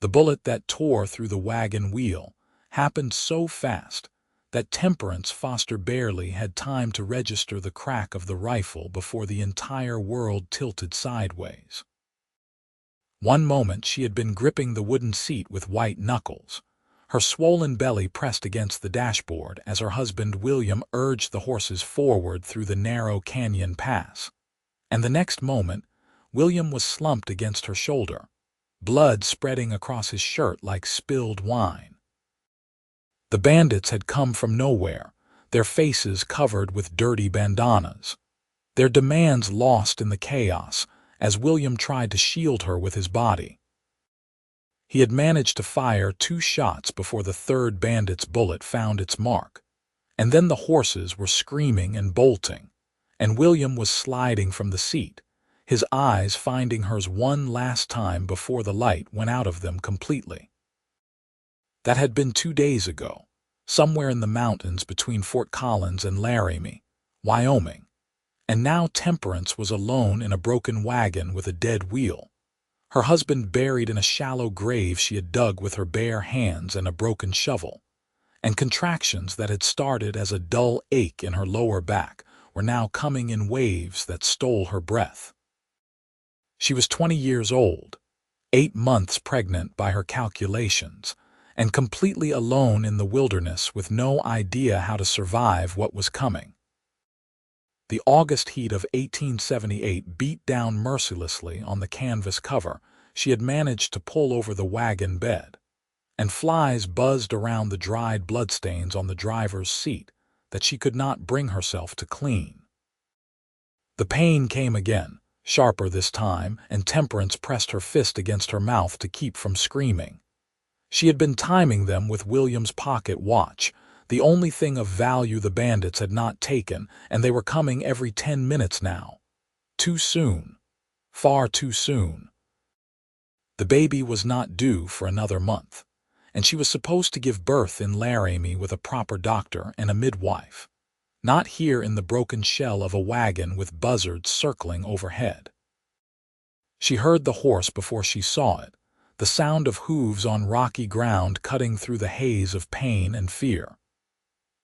The bullet that tore through the wagon wheel happened so fast that Temperance Foster barely had time to register the crack of the rifle before the entire world tilted sideways. One moment she had been gripping the wooden seat with white knuckles, her swollen belly pressed against the dashboard as her husband William urged the horses forward through the narrow canyon pass. And the next moment, William was slumped against her shoulder, blood spreading across his shirt like spilled wine. The bandits had come from nowhere, their faces covered with dirty bandanas, their demands lost in the chaos as William tried to shield her with his body. He had managed to fire 2 shots before the third bandit's bullet found its mark, and then the horses were screaming and bolting, and William was sliding from the seat, his eyes finding hers one last time before the light went out of them completely. That had been 2 days ago, somewhere in the mountains between Fort Collins and Laramie, Wyoming, and now Temperance was alone in a broken wagon with a dead wheel, her husband buried in a shallow grave she had dug with her bare hands and a broken shovel, and contractions that had started as a dull ache in her lower back were now coming in waves that stole her breath. She was 20 years old, 8 months pregnant by her calculations, and completely alone in the wilderness with no idea how to survive what was coming. The August heat of 1878 beat down mercilessly on the canvas cover she had managed to pull over the wagon bed, and flies buzzed around the dried bloodstains on the driver's seat that she could not bring herself to clean. The pain came again, sharper this time, and Temperance pressed her fist against her mouth to keep from screaming. She had been timing them with William's pocket watch, the only thing of value the bandits had not taken, and they were coming every 10 minutes now. Too soon. Far too soon. The baby was not due for another month, and she was supposed to give birth in Laramie with a proper doctor and a midwife, not here in the broken shell of a wagon with buzzards circling overhead. She heard the horse before she saw it, the sound of hooves on rocky ground cutting through the haze of pain and fear.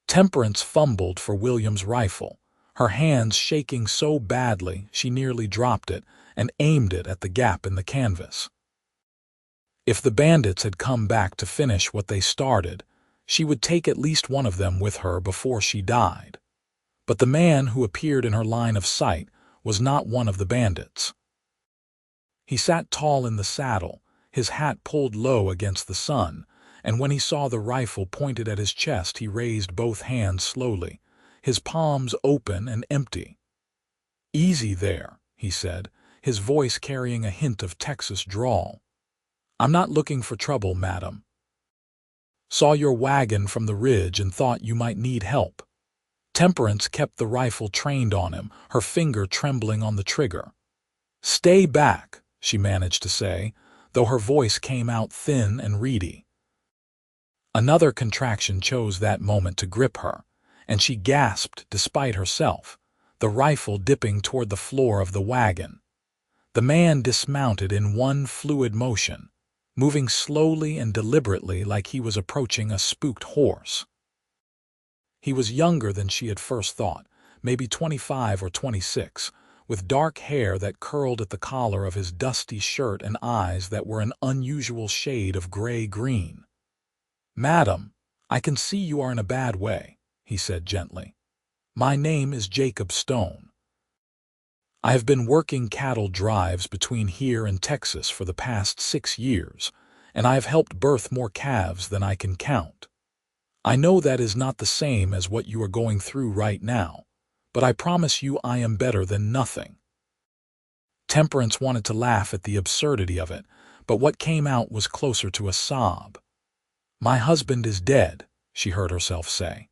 Temperance fumbled for William's rifle, her hands shaking so badly she nearly dropped it and aimed it at the gap in the canvas. If the bandits had come back to finish what they started, she would take at least one of them with her before she died. But the man who appeared in her line of sight was not one of the bandits. He sat tall in the saddle, his hat pulled low against the sun, and when he saw the rifle pointed at his chest he raised both hands slowly, his palms open and empty. "Easy there," he said, his voice carrying a hint of Texas drawl. "I'm not looking for trouble, madam. Saw your wagon from the ridge and thought you might need help." Temperance kept the rifle trained on him, her finger trembling on the trigger. "Stay back," she managed to say, though her voice came out thin and reedy. Another contraction chose that moment to grip her, and she gasped despite herself, the rifle dipping toward the floor of the wagon. The man dismounted in one fluid motion, moving slowly and deliberately like he was approaching a spooked horse. He was younger than she had first thought, maybe 25 or 26, with dark hair that curled at the collar of his dusty shirt and eyes that were an unusual shade of gray-green. "Madam, I can see you are in a bad way," he said gently. "My name is Jacob Stone. I have been working cattle drives between here and Texas for the past 6 years, and I have helped birth more calves than I can count. I know that is not the same as what you are going through right now, but I promise you I am better than nothing." Temperance wanted to laugh at the absurdity of it, but what came out was closer to a sob. "My husband is dead," she heard herself say.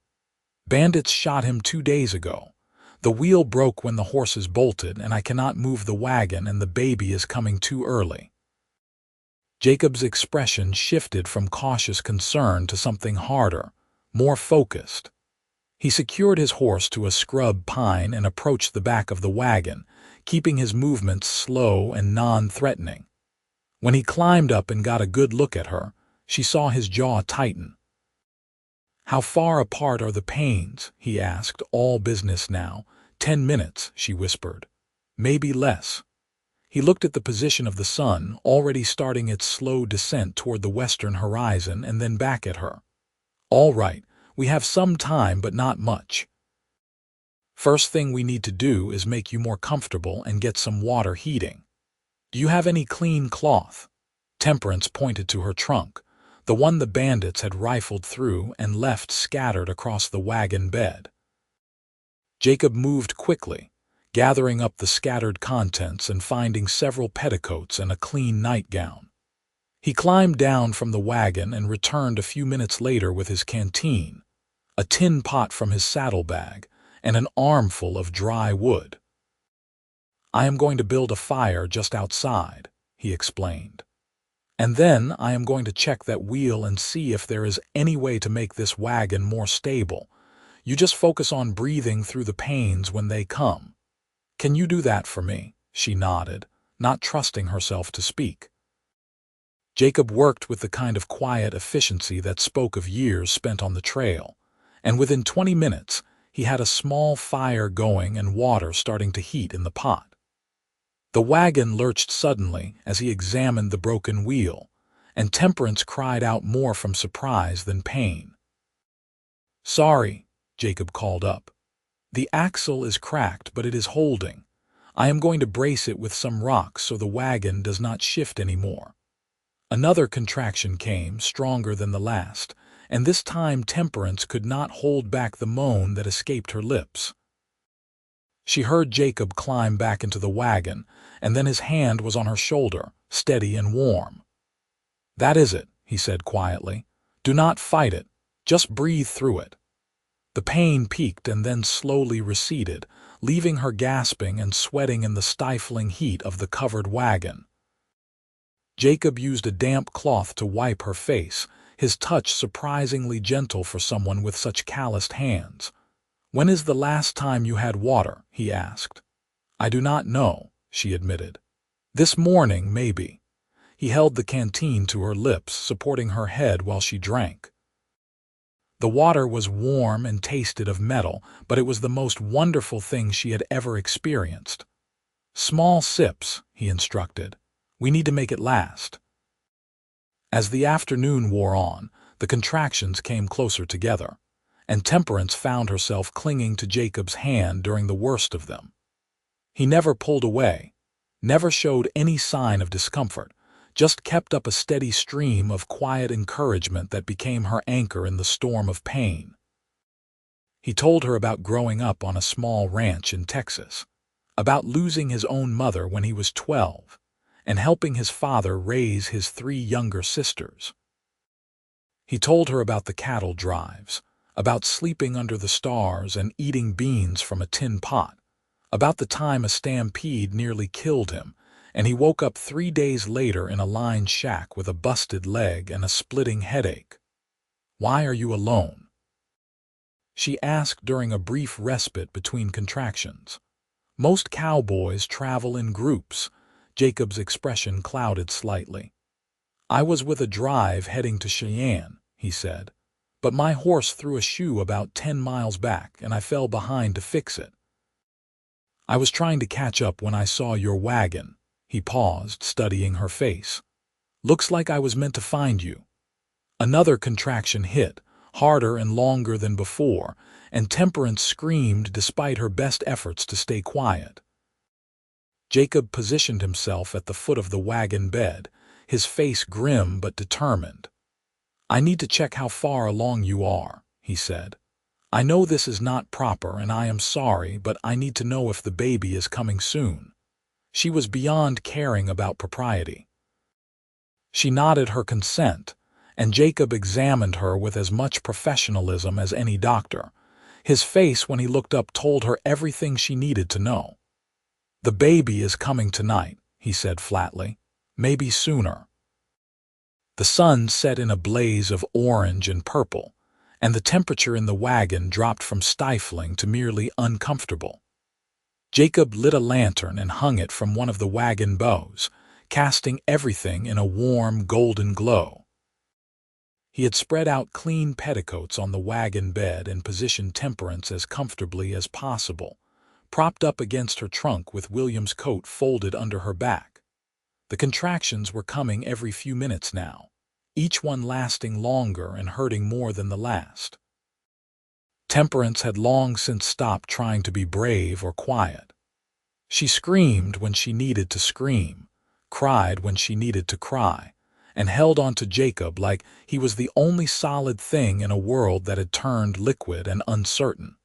"Bandits shot him 2 days ago. The wheel broke when the horses bolted, and I cannot move the wagon, and the baby is coming too early." Jacob's expression shifted from cautious concern to something harder, more focused. He secured his horse to a scrub pine and approached the back of the wagon, keeping his movements slow and non-threatening. When he climbed up and got a good look at her, she saw his jaw tighten. "How far apart are the panes?" he asked, all business now. 10 minutes, she whispered. "Maybe less." He looked at the position of the sun, already starting its slow descent toward the western horizon, and then back at her. "All right, we have some time, but not much. First thing we need to do is make you more comfortable and get some water heating. Do you have any clean cloth?" Temperance pointed to her trunk, the one the bandits had rifled through and left scattered across the wagon bed. Jacob moved quickly, gathering up the scattered contents and finding several petticoats and a clean nightgown. He climbed down from the wagon and returned a few minutes later with his canteen, a tin pot from his saddlebag, and an armful of dry wood. "I am going to build a fire just outside," he explained. "And then I am going to check that wheel and see if there is any way to make this wagon more stable. You just focus on breathing through the pains when they come. Can you do that for me?" She nodded, not trusting herself to speak. Jacob worked with the kind of quiet efficiency that spoke of years spent on the trail, and within 20 minutes he had a small fire going and water starting to heat in the pot. The wagon lurched suddenly as he examined the broken wheel, and Temperance cried out more from surprise than pain. "Sorry," Jacob called up. "The axle is cracked, but it is holding. I am going to brace it with some rocks so the wagon does not shift anymore." Another contraction came, stronger than the last, and this time Temperance could not hold back the moan that escaped her lips. She heard Jacob climb back into the wagon, and then his hand was on her shoulder, steady and warm. "That is it," he said quietly. "Do not fight it. Just breathe through it." The pain peaked and then slowly receded, leaving her gasping and sweating in the stifling heat of the covered wagon. Jacob used a damp cloth to wipe her face, his touch surprisingly gentle for someone with such calloused hands. "When is the last time you had water?" he asked. "I do not know," she admitted. "This morning, maybe." He held the canteen to her lips, supporting her head while she drank. The water was warm and tasted of metal, but it was the most wonderful thing she had ever experienced. "Small sips," he instructed. "We need to make it last." As the afternoon wore on, the contractions came closer together, and Temperance found herself clinging to Jacob's hand during the worst of them. He never pulled away, never showed any sign of discomfort, just kept up a steady stream of quiet encouragement that became her anchor in the storm of pain. He told her about growing up on a small ranch in Texas, about losing his own mother when he was 12, and helping his father raise his 3 younger sisters. He told her about the cattle drives, about sleeping under the stars and eating beans from a tin pot, about the time a stampede nearly killed him, and he woke up 3 days later in a lined shack with a busted leg and a splitting headache. "Why are you alone?" she asked during a brief respite between contractions. "Most cowboys travel in groups." Jacob's expression clouded slightly. "I was with a drive heading to Cheyenne," he said, "but my horse threw a shoe about 10 miles back and I fell behind to fix it. I was trying to catch up when I saw your wagon." He paused, studying her face. "Looks like I was meant to find you." Another contraction hit, harder and longer than before, and Temperance screamed despite her best efforts to stay quiet. Jacob positioned himself at the foot of the wagon bed, his face grim but determined. "I need to check how far along you are," he said. "I know this is not proper and I am sorry, but I need to know if the baby is coming soon." She was beyond caring about propriety. She nodded her consent, and Jacob examined her with as much professionalism as any doctor. His face when he looked up told her everything she needed to know. "The baby is coming tonight," he said flatly. "Maybe sooner." The sun set in a blaze of orange and purple, and the temperature in the wagon dropped from stifling to merely uncomfortable. Jacob lit a lantern and hung it from one of the wagon bows, casting everything in a warm, golden glow. He had spread out clean petticoats on the wagon bed and positioned Temperance as comfortably as possible, propped up against her trunk with William's coat folded under her back. The contractions were coming every few minutes now, each one lasting longer and hurting more than the last. Temperance had long since stopped trying to be brave or quiet. She screamed when she needed to scream, cried when she needed to cry, and held on to Jacob like he was the only solid thing in a world that had turned liquid and uncertain.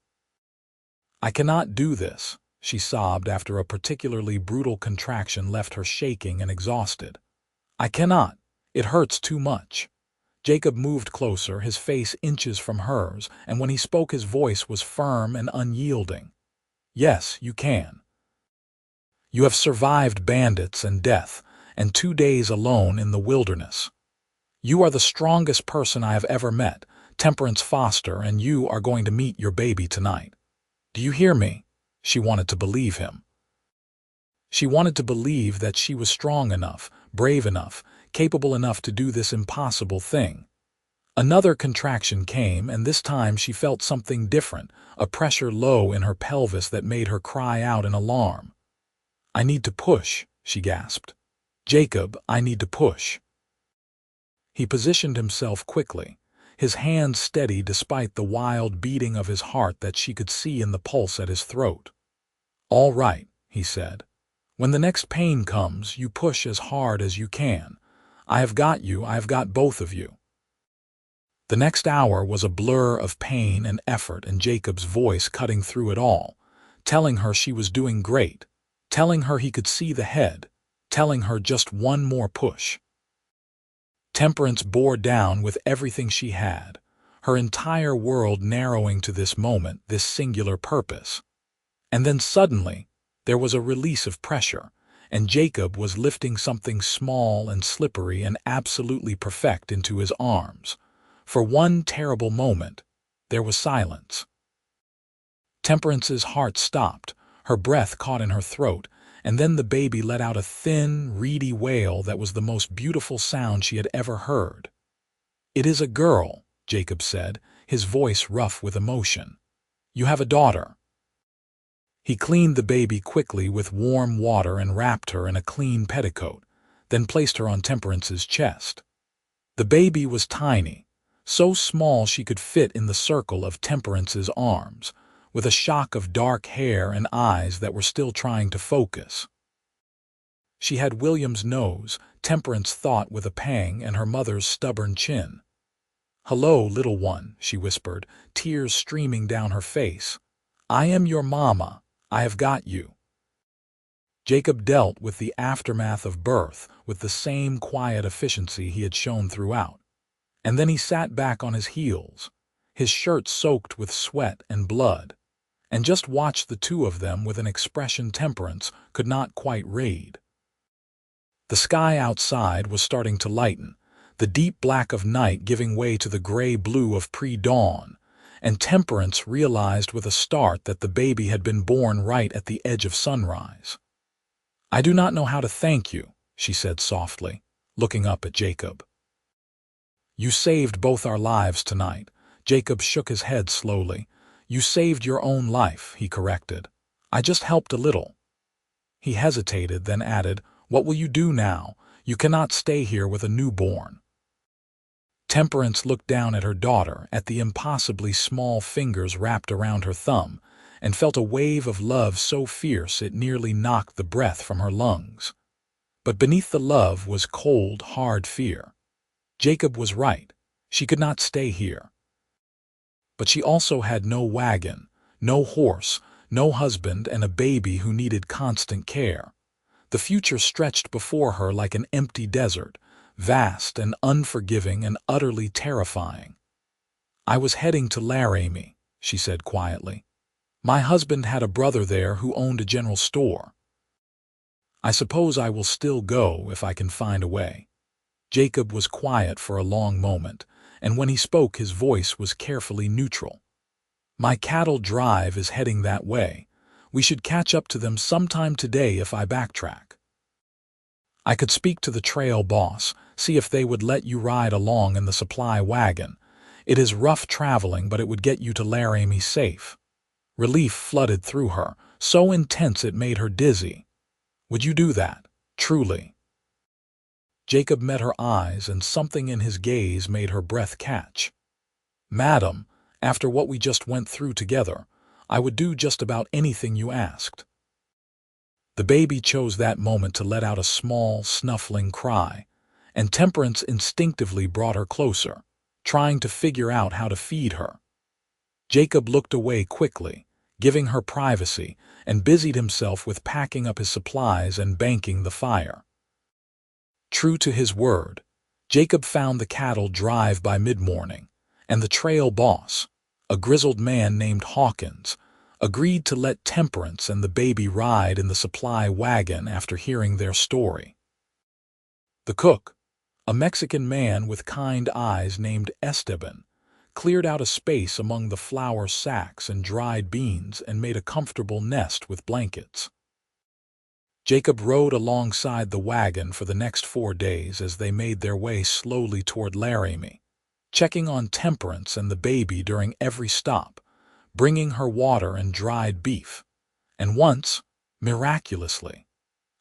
"I cannot do this," she sobbed after a particularly brutal contraction left her shaking and exhausted. "I cannot. It hurts too much." Jacob moved closer, his face inches from hers, and when he spoke his voice was firm and unyielding. "Yes, you can. You have survived bandits and death, and 2 days alone in the wilderness. You are the strongest person I have ever met, Temperance Foster, and you are going to meet your baby tonight. Do you hear me?" She wanted to believe him. She wanted to believe that she was strong enough, brave enough, capable enough to do this impossible thing. Another contraction came, and this time she felt something different, a pressure low in her pelvis that made her cry out in alarm. "I need to push," she gasped. "Jacob, I need to push." He positioned himself quickly, his hands steady despite the wild beating of his heart that she could see in the pulse at his throat. "All right," he said. "When the next pain comes, you push as hard as you can. I have got you, I have got both of you." The next hour was a blur of pain and effort, and Jacob's voice cutting through it all, telling her she was doing great, telling her he could see the head, telling her just one more push. Temperance bore down with everything she had, her entire world narrowing to this moment, this singular purpose. And then suddenly, there was a release of pressure, and Jacob was lifting something small and slippery and absolutely perfect into his arms. For one terrible moment, there was silence. Temperance's heart stopped, her breath caught in her throat, and then the baby let out a thin, reedy wail that was the most beautiful sound she had ever heard. "It is a girl," Jacob said, his voice rough with emotion. "You have a daughter." He cleaned the baby quickly with warm water and wrapped her in a clean petticoat, then placed her on Temperance's chest. The baby was tiny, so small she could fit in the circle of Temperance's arms, with a shock of dark hair and eyes that were still trying to focus. She had William's nose, Temperance thought with a pang, and her mother's stubborn chin. "Hello, little one," she whispered, tears streaming down her face. "I am your mama. I have got you." Jacob dealt with the aftermath of birth with the same quiet efficiency he had shown throughout. And then he sat back on his heels, his shirt soaked with sweat and blood, and just watched the two of them with an expression Temperance could not quite read. The sky outside was starting to lighten, the deep black of night giving way to the gray-blue of pre-dawn, and Temperance realized with a start that the baby had been born right at the edge of sunrise. "I do not know how to thank you," she said softly, looking up at Jacob. "You saved both our lives tonight." Jacob shook his head slowly. "You saved your own life," he corrected. "I just helped a little." He hesitated, then added, "What will you do now? You cannot stay here with a newborn." Temperance looked down at her daughter, at the impossibly small fingers wrapped around her thumb, and felt a wave of love so fierce it nearly knocked the breath from her lungs. But beneath the love was cold, hard fear. Jacob was right. She could not stay here. But she also had no wagon, no horse, no husband, and a baby who needed constant care. The future stretched before her like an empty desert, vast and unforgiving and utterly terrifying. "I was heading to Laramie," she said quietly. "My husband had a brother there who owned a general store. I suppose I will still go if I can find a way." Jacob was quiet for a long moment, and when he spoke his voice was carefully neutral. "My cattle drive is heading that way. We should catch up to them sometime today if I backtrack." I could speak to the trail boss, see if they would let you ride along in the supply wagon. It is rough traveling, but it would get you to Laramie safe. Relief flooded through her, so intense it made her dizzy. Would you do that? Truly? Jacob met her eyes, and something in his gaze made her breath catch. Madam, after what we just went through together, I would do just about anything you asked. The baby chose that moment to let out a small, snuffling cry, and Temperance instinctively brought her closer, trying to figure out how to feed her. Jacob looked away quickly, giving her privacy, and busied himself with packing up his supplies and banking the fire. True to his word, Jacob found the cattle drive by mid-morning, and the trail boss, a grizzled man named Hawkins, agreed to let Temperance and the baby ride in the supply wagon after hearing their story. The cook, a Mexican man with kind eyes named Esteban, cleared out a space among the flour sacks and dried beans and made a comfortable nest with blankets. Jacob rode alongside the wagon for the next 4 days as they made their way slowly toward Laramie, checking on Temperance and the baby during every stop, bringing her water and dried beef, and once, miraculously,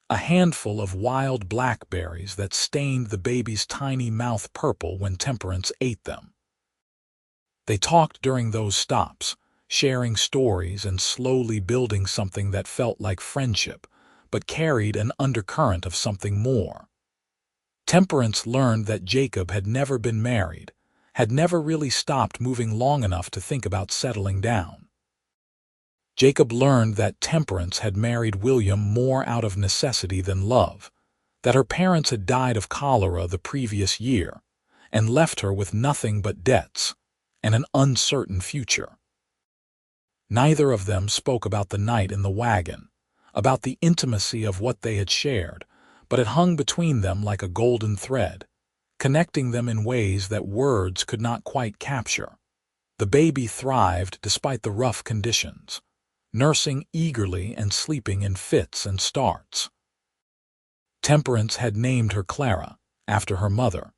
a handful of wild blackberries that stained the baby's tiny mouth purple when Temperance ate them. They talked during those stops, sharing stories and slowly building something that felt like friendship, but carried an undercurrent of something more. Temperance learned that Jacob had never been married, had never really stopped moving long enough to think about settling down. Jacob learned that Temperance had married William more out of necessity than love, that her parents had died of cholera the previous year, and left her with nothing but debts and an uncertain future. Neither of them spoke about the night in the wagon, about the intimacy of what they had shared, but it hung between them like a golden thread, connecting them in ways that words could not quite capture. The baby thrived despite the rough conditions, nursing eagerly and sleeping in fits and starts. Temperance had named her Clara, after her mother,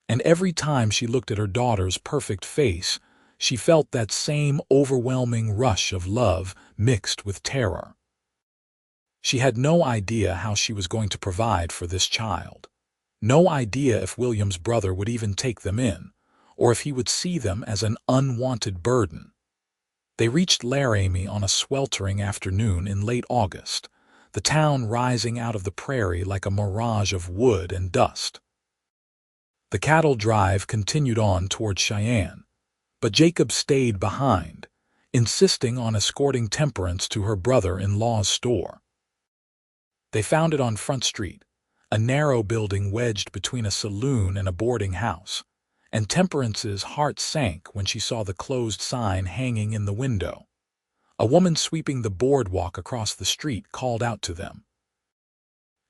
and every time she looked at her daughter's perfect face, she felt that same overwhelming rush of love mixed with terror. She had no idea how she was going to provide for this child, no idea if William's brother would even take them in, or if he would see them as an unwanted burden. They reached Laramie on a sweltering afternoon in late August, the town rising out of the prairie like a mirage of wood and dust. The cattle drive continued on toward Cheyenne, but Jacob stayed behind, insisting on escorting Temperance to her brother-in-law's store. They found it on Front Street, a narrow building wedged between a saloon and a boarding house, and Temperance's heart sank when she saw the closed sign hanging in the window. A woman sweeping the boardwalk across the street called out to them,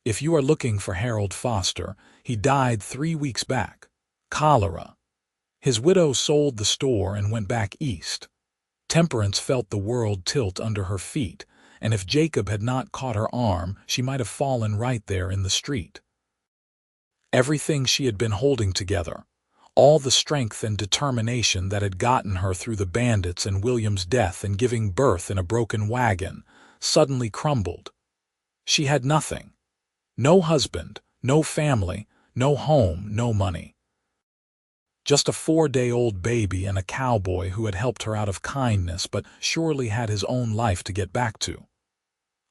"If you are looking for Harold Foster, he died 3 weeks back. Cholera. His widow sold the store and went back east." Temperance felt the world tilt under her feet, and if Jacob had not caught her arm, she might have fallen right there in the street. Everything she had been holding together, all the strength and determination that had gotten her through the bandits and William's death and giving birth in a broken wagon, suddenly crumbled. She had nothing. No husband, no family, no home, no money. Just a 4-day-old baby and a cowboy who had helped her out of kindness but surely had his own life to get back to.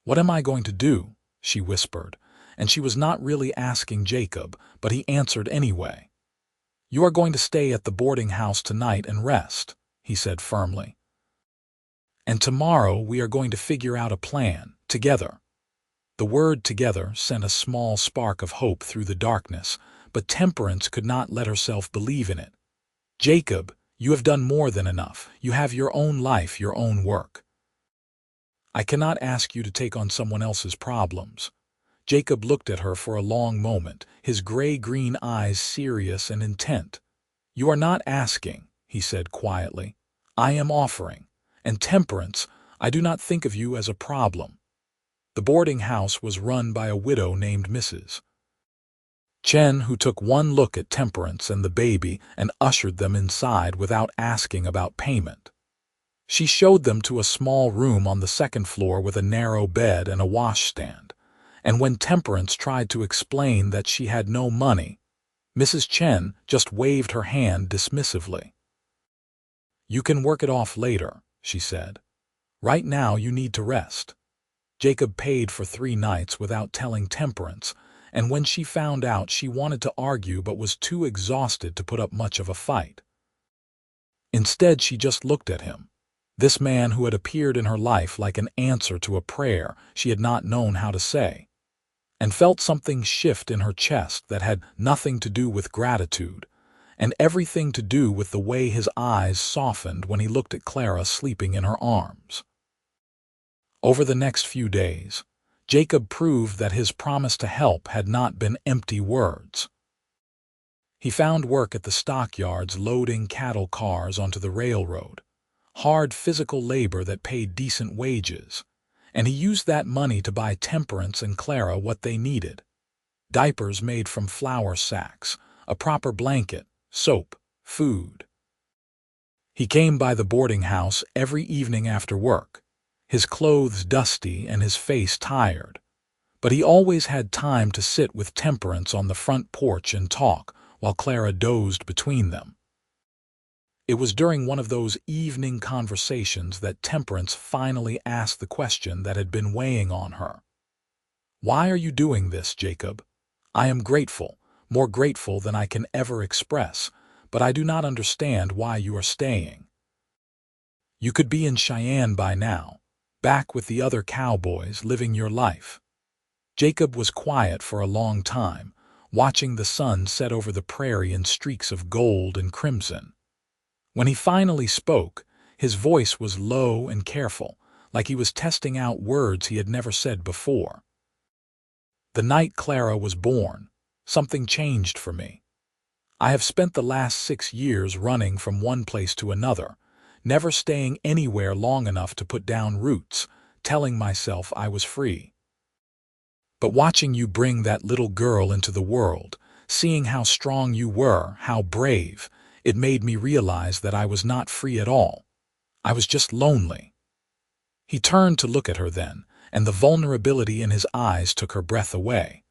"What am I going to do?" she whispered, and she was not really asking Jacob, but he answered anyway. "You are going to stay at the boarding house tonight and rest," he said firmly. "And tomorrow we are going to figure out a plan, together." The word "together" sent a small spark of hope through the darkness, but Temperance could not let herself believe in it. "Jacob, you have done more than enough. You have your own life, your own work. I cannot ask you to take on someone else's problems." Jacob looked at her for a long moment, his gray-green eyes serious and intent. "You are not asking," he said quietly. "I am offering. And Temperance, I do not think of you as a problem." The boarding house was run by a widow named Mrs. Chen, who took one look at Temperance and the baby and ushered them inside without asking about payment. She showed them to a small room on the second floor with a narrow bed and a washstand, and when Temperance tried to explain that she had no money, Mrs. Chen just waved her hand dismissively. "You can work it off later," she said. "Right now you need to rest." Jacob paid for 3 nights without telling Temperance, and when she found out, she wanted to argue but was too exhausted to put up much of a fight. Instead, she just looked at him, this man who had appeared in her life like an answer to a prayer she had not known how to say, and felt something shift in her chest that had nothing to do with gratitude, and everything to do with the way his eyes softened when he looked at Clara sleeping in her arms. Over the next few days, Jacob proved that his promise to help had not been empty words. He found work at the stockyards loading cattle cars onto the railroad, hard physical labor that paid decent wages, and he used that money to buy Temperance and Clara what they needed: diapers made from flour sacks, a proper blanket, soap, food. He came by the boarding house every evening after work, his clothes dusty and his face tired, but he always had time to sit with Temperance on the front porch and talk while Clara dozed between them. It was during one of those evening conversations that Temperance finally asked the question that had been weighing on her. "Why are you doing this, Jacob? I am grateful, more grateful than I can ever express, but I do not understand why you are staying. You could be in Cheyenne by now, back with the other cowboys, living your life." Jacob was quiet for a long time, watching the sun set over the prairie in streaks of gold and crimson. When he finally spoke, his voice was low and careful, like he was testing out words he had never said before. "The night Clara was born, something changed for me. I have spent the last 6 years running from one place to another, never staying anywhere long enough to put down roots, telling myself I was free. But watching you bring that little girl into the world, seeing how strong you were, how brave, it made me realize that I was not free at all. I was just lonely." He turned to look at her then, and the vulnerability in his eyes took her breath away.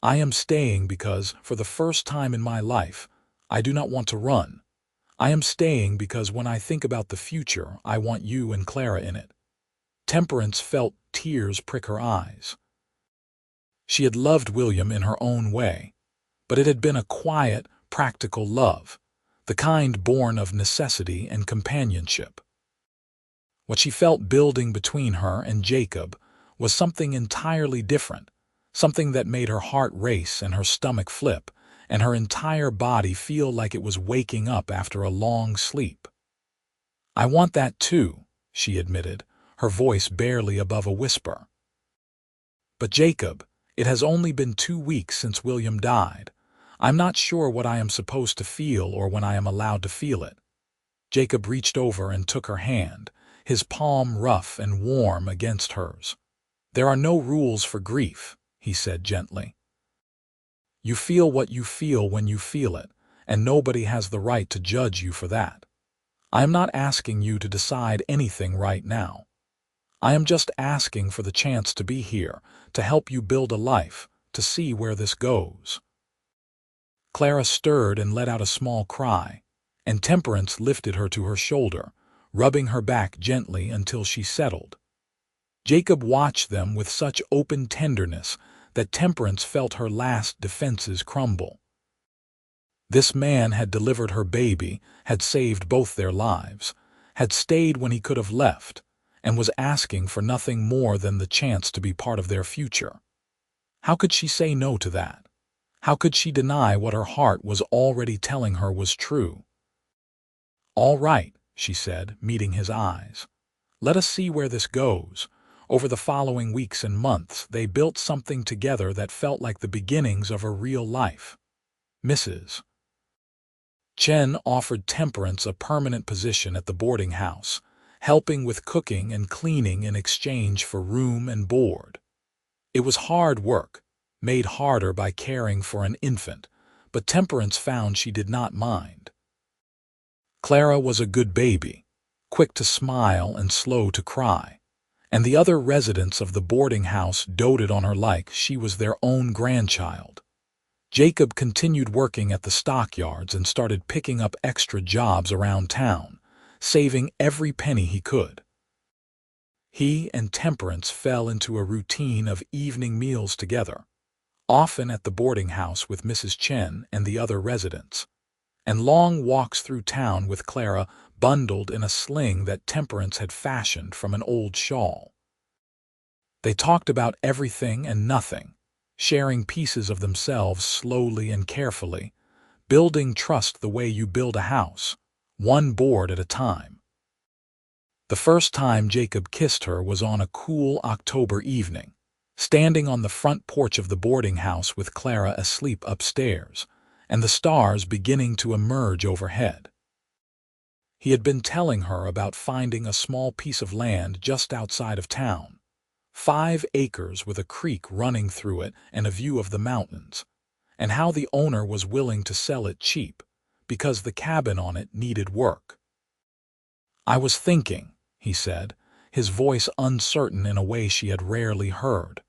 "I am staying because, for the first time in my life, I do not want to run. I am staying because when I think about the future, I want you and Clara in it." Temperance felt tears prick her eyes. She had loved William in her own way, but it had been a quiet, practical love, the kind born of necessity and companionship. What she felt building between her and Jacob was something entirely different, something that made her heart race and her stomach flip, and her entire body feel like it was waking up after a long sleep. "I want that too," she admitted, her voice barely above a whisper. "But Jacob, it has only been 2 weeks since William died. I'm not sure what I am supposed to feel or when I am allowed to feel it." Jacob reached over and took her hand, his palm rough and warm against hers. "There are no rules for grief," he said gently. "You feel what you feel when you feel it, and nobody has the right to judge you for that. I am not asking you to decide anything right now. I am just asking for the chance to be here, to help you build a life, to see where this goes." Clara stirred and let out a small cry, and Temperance lifted her to her shoulder, rubbing her back gently until she settled. Jacob watched them with such open tenderness that Temperance felt her last defenses crumble. This man had delivered her baby, had saved both their lives, had stayed when he could have left, and was asking for nothing more than the chance to be part of their future. How could she say no to that? How could she deny what her heart was already telling her was true? "All right," she said, meeting his eyes. "Let us see where this goes." Over the following weeks and months, they built something together that felt like the beginnings of a real life. Mrs. Chen offered Temperance a permanent position at the boarding house, helping with cooking and cleaning in exchange for room and board. It was hard work, made harder by caring for an infant, but Temperance found she did not mind. Clara was a good baby, quick to smile and slow to cry, and the other residents of the boarding house doted on her like she was their own grandchild. Jacob continued working at the stockyards and started picking up extra jobs around town, saving every penny he could. He and Temperance fell into a routine of evening meals together, often at the boarding house with Mrs. Chen and the other residents, and long walks through town with Clara bundled in a sling that Temperance had fashioned from an old shawl. They talked about everything and nothing, sharing pieces of themselves slowly and carefully, building trust the way you build a house, one board at a time. The first time Jacob kissed her was on a cool October evening, standing on the front porch of the boarding house with Clara asleep upstairs, and the stars beginning to emerge overhead. He had been telling her about finding a small piece of land just outside of town, 5 acres with a creek running through it and a view of the mountains, and how the owner was willing to sell it cheap because the cabin on it needed work. "I was thinking," he said, his voice uncertain in a way she had rarely heard.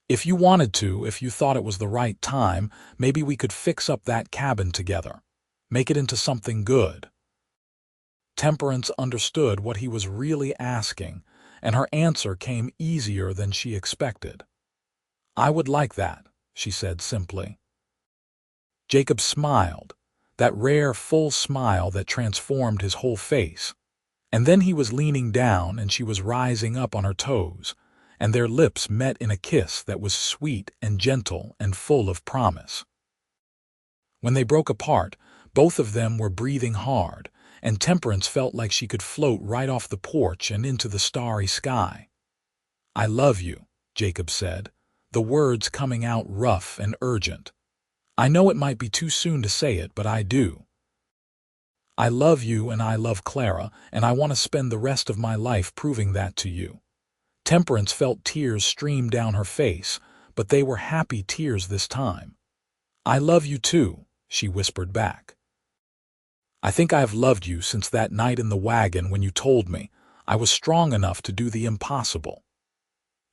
"If you wanted to, if you thought it was the right time, maybe we could fix up that cabin together, make it into something good." Temperance understood what he was really asking, and her answer came easier than she expected. "I would like that," she said simply. Jacob smiled, that rare full smile that transformed his whole face, and then he was leaning down and she was rising up on her toes, and their lips met in a kiss that was sweet and gentle and full of promise. When they broke apart, both of them were breathing hard, and Temperance felt like she could float right off the porch and into the starry sky. "I love you," Jacob said, the words coming out rough and urgent. "I know it might be too soon to say it, but I do. I love you and I love Clara, and I want to spend the rest of my life proving that to you." Temperance felt tears stream down her face, but they were happy tears this time. "I love you too," she whispered back. "I think I have loved you since that night in the wagon when you told me I was strong enough to do the impossible."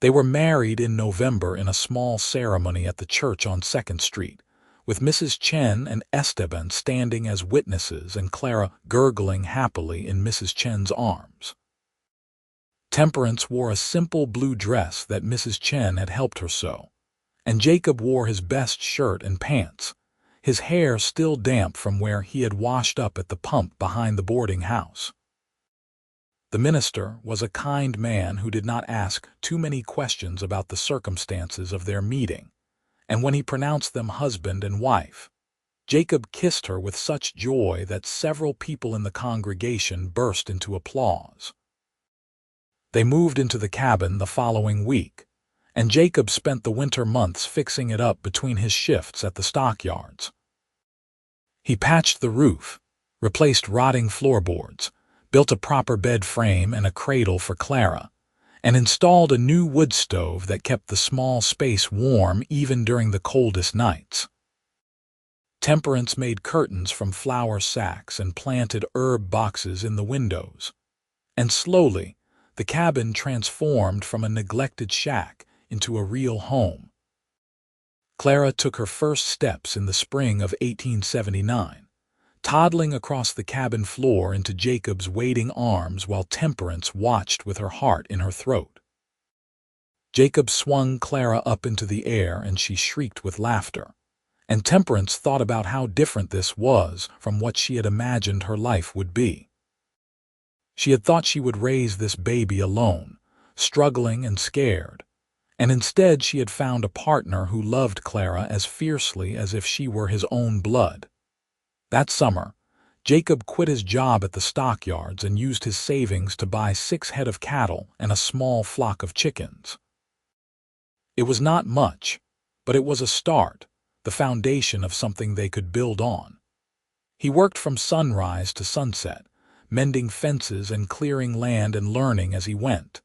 They were married in November in a small ceremony at the church on 2nd Street, with Mrs. Chen and Esteban standing as witnesses and Clara gurgling happily in Mrs. Chen's arms. Temperance wore a simple blue dress that Mrs. Chen had helped her sew, and Jacob wore his best shirt and pants, his hair still damp from where he had washed up at the pump behind the boarding house. The minister was a kind man who did not ask too many questions about the circumstances of their meeting, and when he pronounced them husband and wife, Jacob kissed her with such joy that several people in the congregation burst into applause. They moved into the cabin the following week, and Jacob spent the winter months fixing it up between his shifts at the stockyards. He patched the roof, replaced rotting floorboards, built a proper bed frame and a cradle for Clara, and installed a new wood stove that kept the small space warm even during the coldest nights. Temperance made curtains from flour sacks and planted herb boxes in the windows, and slowly the cabin transformed from a neglected shack into a real home. Clara took her first steps in the spring of 1879, toddling across the cabin floor into Jacob's waiting arms while Temperance watched with her heart in her throat. Jacob swung Clara up into the air and she shrieked with laughter, and Temperance thought about how different this was from what she had imagined her life would be. She had thought she would raise this baby alone, struggling and scared, and instead she had found a partner who loved Clara as fiercely as if she were his own blood. That summer, Jacob quit his job at the stockyards and used his savings to buy 6 head of cattle and a small flock of chickens. It was not much, but it was a start, the foundation of something they could build on. He worked from sunrise to sunset, mending fences and clearing land and learning as he went,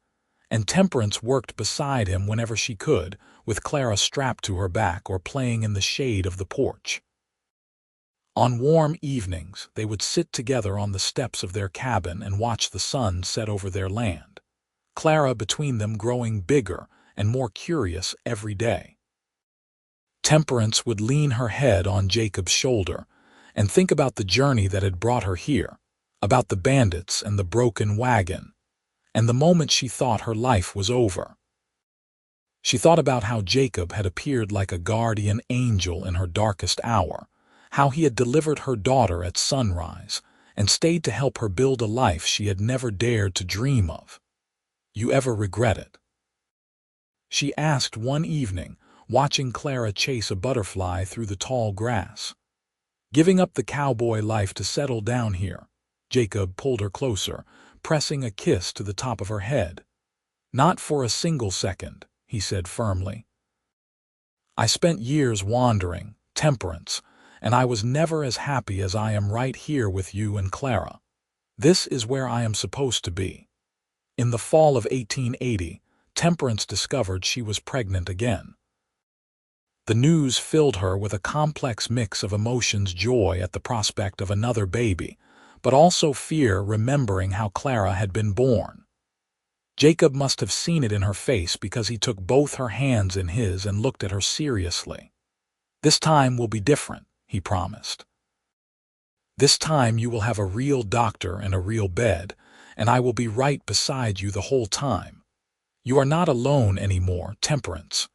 and Temperance worked beside him whenever she could, with Clara strapped to her back or playing in the shade of the porch. On warm evenings, they would sit together on the steps of their cabin and watch the sun set over their land, Clara between them growing bigger and more curious every day. Temperance would lean her head on Jacob's shoulder and think about the journey that had brought her here, about the bandits and the broken wagon, and the moment she thought her life was over. She thought about how Jacob had appeared like a guardian angel in her darkest hour, how he had delivered her daughter at sunrise and stayed to help her build a life she had never dared to dream of. "You ever regret it?" she asked one evening, watching Clara chase a butterfly through the tall grass. "Giving up the cowboy life to settle down here?" Jacob pulled her closer, pressing a kiss to the top of her head. "Not for a single second," he said firmly. "I spent years wandering, Temperance, and I was never as happy as I am right here with you and Clara. This is where I am supposed to be." In the fall of 1880, Temperance discovered she was pregnant again. The news filled her with a complex mix of emotions: joy at the prospect of another baby, but also fear remembering how Clara had been born. Jacob must have seen it in her face because he took both her hands in his and looked at her seriously. "This time will be different," he promised. "This time you will have a real doctor and a real bed, and I will be right beside you the whole time. You are not alone anymore, Temperance.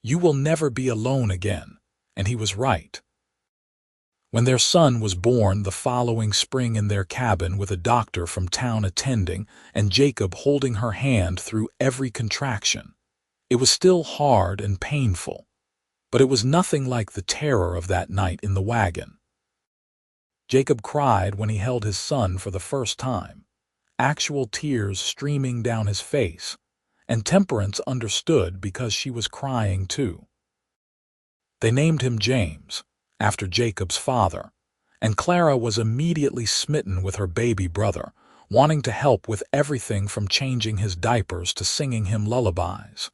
You will never be alone again." And he was right. When their son was born the following spring in their cabin, with a doctor from town attending and Jacob holding her hand through every contraction, it was still hard and painful, but it was nothing like the terror of that night in the wagon. Jacob cried when he held his son for the first time, actual tears streaming down his face, and Temperance understood because she was crying too. They named him James, after Jacob's father, and Clara was immediately smitten with her baby brother, wanting to help with everything from changing his diapers to singing him lullabies.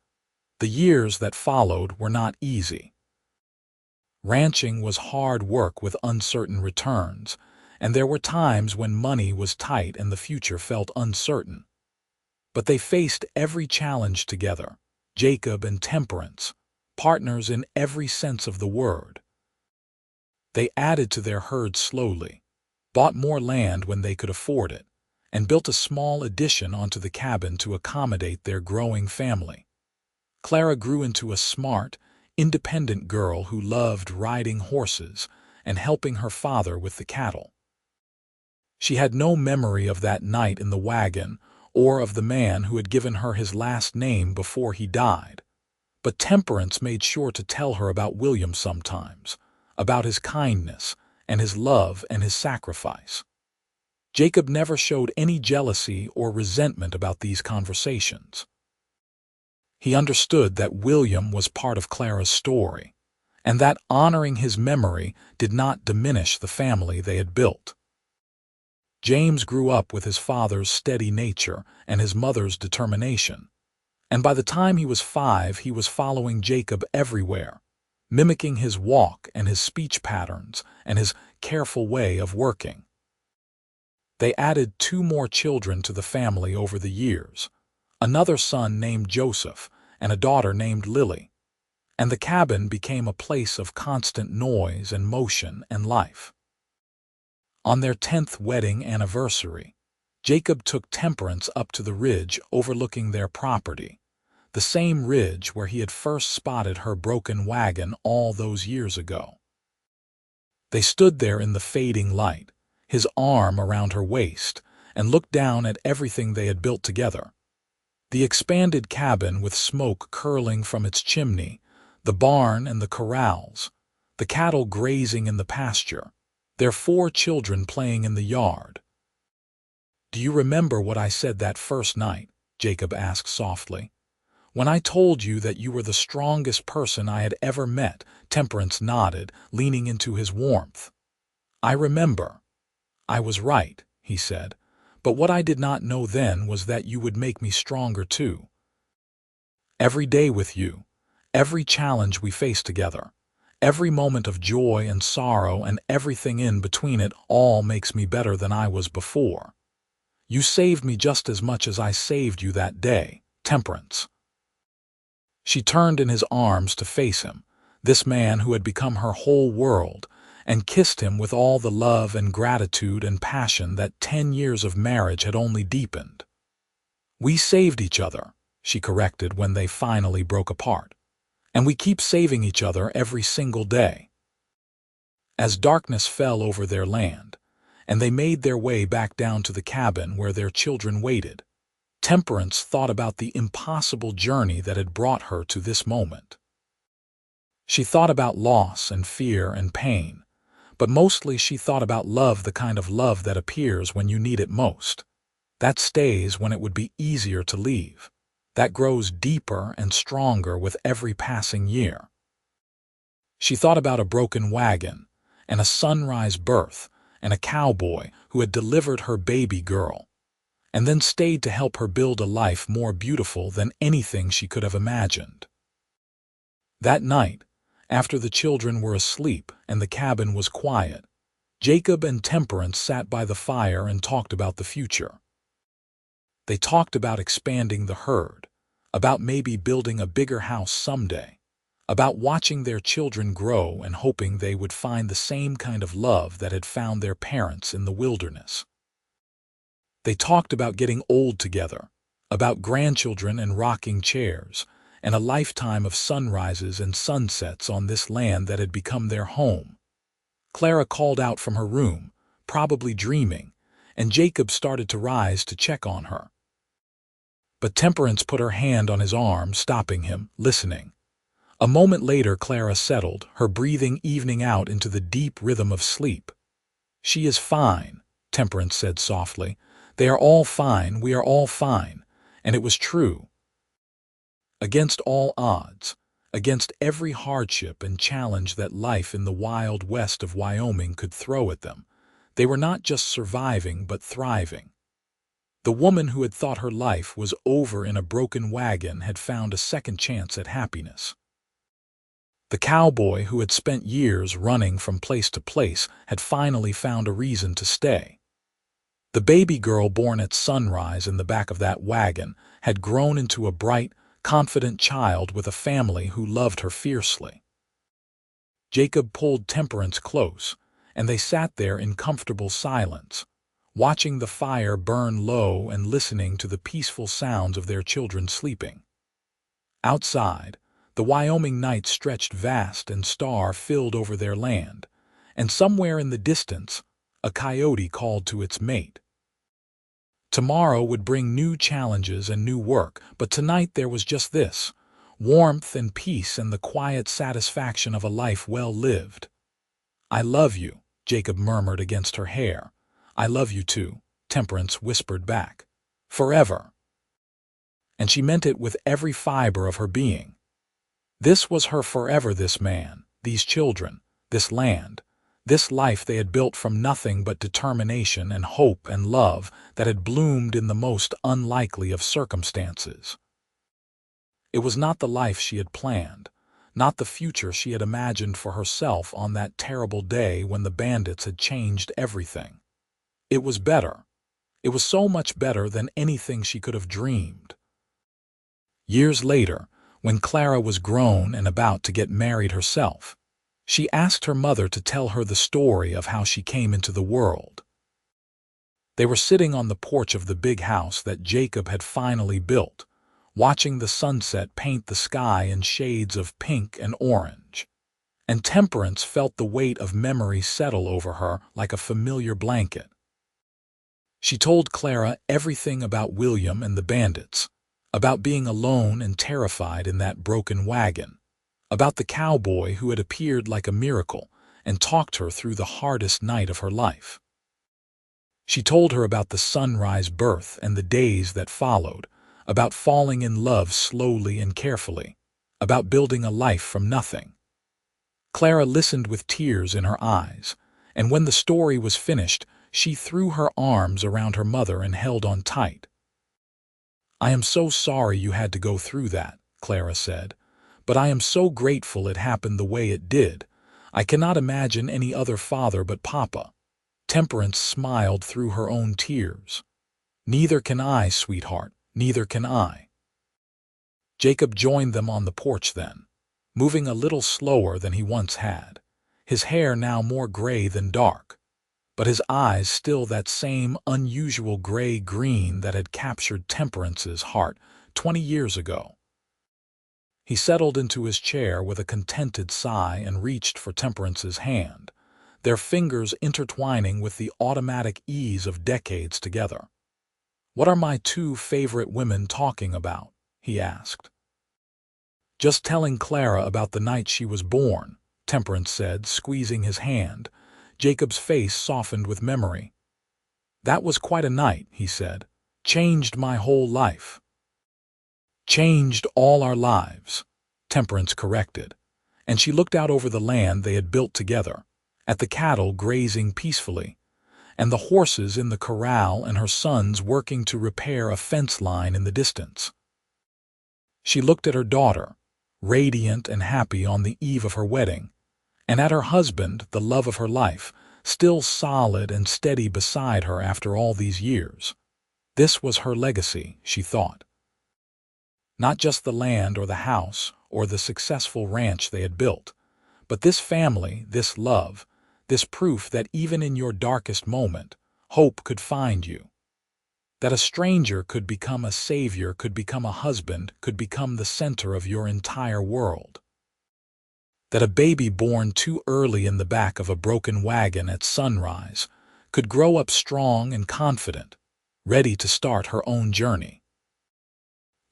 The years that followed were not easy. Ranching was hard work with uncertain returns, and there were times when money was tight and the future felt uncertain. But they faced every challenge together, Jacob and Temperance, partners in every sense of the word. They added to their herd slowly, bought more land when they could afford it, and built a small addition onto the cabin to accommodate their growing family. Clara grew into a smart, independent girl who loved riding horses and helping her father with the cattle. She had no memory of that night in the wagon or of the man who had given her his last name before he died, but Temperance made sure to tell her about William sometimes, about his kindness and his love and his sacrifice. Jacob never showed any jealousy or resentment about these conversations. He understood that William was part of Clara's story, and that honoring his memory did not diminish the family they had built. James grew up with his father's steady nature and his mother's determination, and by the time he was 5, he was following Jacob everywhere, mimicking his walk and his speech patterns and his careful way of working. They added 2 more children to the family over the years, another son named Joseph and a daughter named Lily, and the cabin became a place of constant noise and motion and life. On their 10th wedding anniversary, Jacob took Temperance up to the ridge overlooking their property, the same ridge where he had first spotted her broken wagon all those years ago. They stood there in the fading light, his arm around her waist, and looked down at everything they had built together. The expanded cabin with smoke curling from its chimney, the barn and the corrals, the cattle grazing in the pasture, their 4 children playing in the yard. "Do you remember what I said that first night?" Jacob asked softly. "When I told you that you were the strongest person I had ever met?" Temperance nodded, leaning into his warmth. "I remember. I was right," he said, "but what I did not know then was that you would make me stronger too. Every day with you, every challenge we face together, every moment of joy and sorrow and everything in between it all makes me better than I was before. You saved me just as much as I saved you that day, Temperance." She turned in his arms to face him, this man who had become her whole world, and kissed him with all the love and gratitude and passion that 10 years of marriage had only deepened. "We saved each other," she corrected when they finally broke apart. "And we keep saving each other every single day." As darkness fell over their land, and they made their way back down to the cabin where their children waited, Temperance thought about the impossible journey that had brought her to this moment. She thought about loss and fear and pain, but mostly she thought about love, the kind of love that appears when you need it most, that stays when it would be easier to leave, that grows deeper and stronger with every passing year. She thought about a broken wagon, and a sunrise birth, and a cowboy who had delivered her baby girl, and then stayed to help her build a life more beautiful than anything she could have imagined. That night, after the children were asleep and the cabin was quiet, Jacob and Temperance sat by the fire and talked about the future. They talked about expanding the herd, about maybe building a bigger house someday, about watching their children grow and hoping they would find the same kind of love that had found their parents in the wilderness. They talked about getting old together, about grandchildren and rocking chairs, and a lifetime of sunrises and sunsets on this land that had become their home. Clara called out from her room, probably dreaming, and Jacob started to rise to check on her. But Temperance put her hand on his arm, stopping him, listening. A moment later Clara settled, her breathing evening out into the deep rhythm of sleep. "She is fine," Temperance said softly. "They are all fine, we are all fine." And it was true. Against all odds, against every hardship and challenge that life in the wild west of Wyoming could throw at them, they were not just surviving but thriving. The woman who had thought her life was over in a broken wagon had found a second chance at happiness. The cowboy who had spent years running from place to place had finally found a reason to stay. The baby girl born at sunrise in the back of that wagon had grown into a bright, confident child with a family who loved her fiercely. Jacob pulled Temperance close, and they sat there in comfortable silence, watching the fire burn low and listening to the peaceful sounds of their children sleeping. Outside, the Wyoming night stretched vast and star-filled over their land, and somewhere in the distance, a coyote called to its mate. Tomorrow would bring new challenges and new work, but tonight there was just this, warmth and peace and the quiet satisfaction of a life well lived. "I love you," Jacob murmured against her hair. "I love you too," Temperance whispered back. "Forever." And she meant it with every fiber of her being. This was her forever, this man, these children, this land, this life they had built from nothing but determination and hope and love that had bloomed in the most unlikely of circumstances. It was not the life she had planned, not the future she had imagined for herself on that terrible day when the bandits had changed everything. It was better. It was so much better than anything she could have dreamed. Years later, when Clara was grown and about to get married herself, she asked her mother to tell her the story of how she came into the world. They were sitting on the porch of the big house that Jacob had finally built, watching the sunset paint the sky in shades of pink and orange. And Temperance felt the weight of memory settle over her like a familiar blanket. She told Clara everything about William and the bandits, about being alone and terrified in that broken wagon, about the cowboy who had appeared like a miracle and talked her through the hardest night of her life. She told her about the sunrise birth and the days that followed, about falling in love slowly and carefully, about building a life from nothing. Clara listened with tears in her eyes, and when the story was finished, she threw her arms around her mother and held on tight. "I am so sorry you had to go through that," Clara said, but I am so grateful it happened the way it did. I cannot imagine any other father but Papa." Temperance smiled through her own tears. "Neither can I, sweetheart, neither can I." Jacob joined them on the porch then, moving a little slower than he once had, his hair now more gray than dark, but his eyes still that same unusual gray-green that had captured Temperance's heart 20 years ago. He settled into his chair with a contented sigh and reached for Temperance's hand, their fingers intertwining with the automatic ease of decades together. "What are my two favorite women talking about?" he asked. "Just telling Clara about the night she was born," Temperance said, squeezing his hand. Jacob's face softened with memory. "That was quite a night," he said. "Changed my whole life." "Changed all our lives," Temperance corrected, and she looked out over the land they had built together, at the cattle grazing peacefully, and the horses in the corral and her sons working to repair a fence line in the distance. She looked at her daughter, radiant and happy on the eve of her wedding, and at her husband, the love of her life, still solid and steady beside her after all these years. This was her legacy, she thought. Not just the land or the house or the successful ranch they had built, but this family, this love, this proof that even in your darkest moment, hope could find you. That a stranger could become a savior, could become a husband, could become the center of your entire world. That a baby born too early in the back of a broken wagon at sunrise could grow up strong and confident, ready to start her own journey.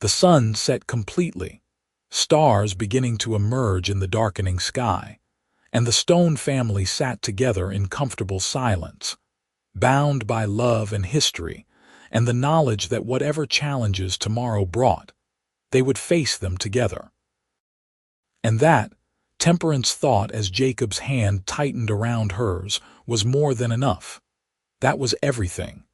The sun set completely, stars beginning to emerge in the darkening sky, and the Stone family sat together in comfortable silence, bound by love and history, and the knowledge that whatever challenges tomorrow brought, they would face them together. And that, Temperance thought as Jacob's hand tightened around hers, was more than enough. That was everything.